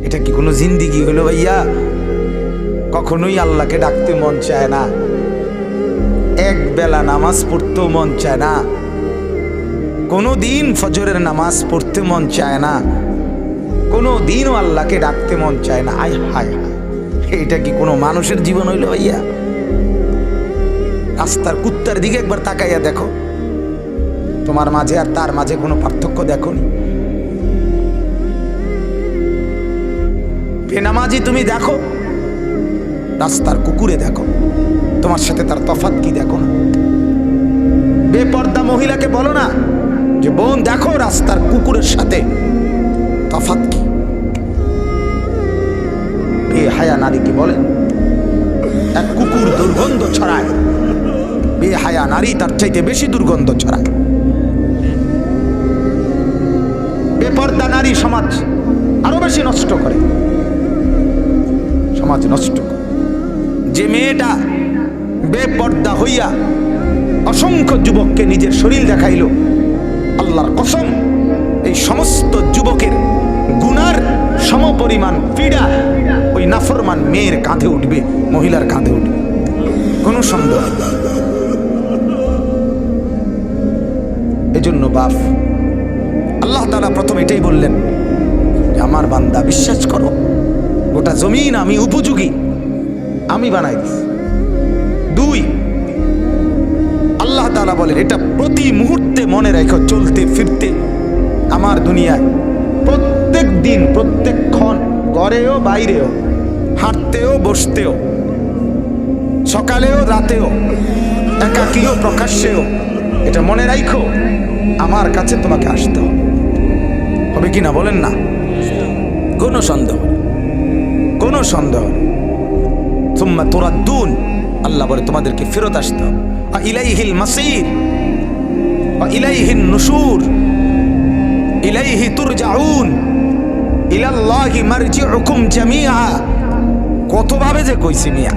এটা কি কোনো জিন্দিগি হলো ভাইয়া? কখনোই আল্লাহকে ডাকতে মন চায় না, এক বেলা নামাজ পড়তেও মন চায় না, কোনো দিন ফজরের নামাজ পড়তে মন চায় না, কোনো দিনও আল্লাহকে ডাকতে মন চায় না। আয় হায় হায়, এটা কি কোনো মানুষের জীবন হইল ভাইয়া? রাস্তার কুত্তার দিকে একবার তাকাইয়া দেখো, তোমার মাঝে আর তার মাঝে কোনো পার্থক্য দেখোনি? বেনামাজি তুমি দেখো, রাস্তার কুকুরে দেখো, তোমার সাথে তার তফাৎ কি দেখো না? বেপর্দা মহিলাকে বলো না যে বোন দেখো রাস্তার কুকুরের সাথে তফাৎ কি? বেহায়া নারীকে বলেন এক কুকুর দুর্গন্ধ ছড়ায়, বেহায়া নারী তার চাইতে বেশি দুর্গন্ধ ছড়ায়। বেপর্দা নারী সমাজ আরো বেশি নষ্ট করে, সমাজ নষ্ট করে। যে মেয়েটা বেপর্দা হইয়া অসংখ্য যুবককে নিজের শরীর দেখাইল, আল্লাহর কসম এই সমস্ত যুবকের গুনার সমপরিমাণ পীড়া ওই নাফরমান মেয়ের কাঁধে উঠবে, মহিলার কাঁধে উঠবে, কোনো সন্দেহ। এজন্য বাপ আল্লাহ তাআলা প্রথম এটাই বললেন যে আমার বান্দা বিশ্বাস করো, গোটা জমিন আমি উপযোগী, আমি বানাই দিছি। দুই, আল্লাহ তাআলা বলেন এটা প্রতি মুহূর্তে মনে রেখো, চলতে ফিরতে আমার দুনিয়ায় প্রত্যেক দিন প্রত্যেক ক্ষণ, ঘরেও বাইরেও, হাঁটতেও বসতেও, সকালেও রাতেও, একাকীও প্রকাশ্যেও, এটা মনে রাখো আমার কাছে তোমাকে আসতে হবে কিনা বলেন না? কোনো সন্দেহ, কোনো সন্দেহ। সুম্মা তুরাদ্দুন, আল্লাহ বলে তোমাদেরকে ফেরত আসতে হবে। ইলাইহিল মাসির ওয়া ইলাইহিন নুশুর ইলাইহি তুরজাউন ইলাল্লাহি মারজিউকুম জামিআ। কতভাবে যে কইছি মিয়া,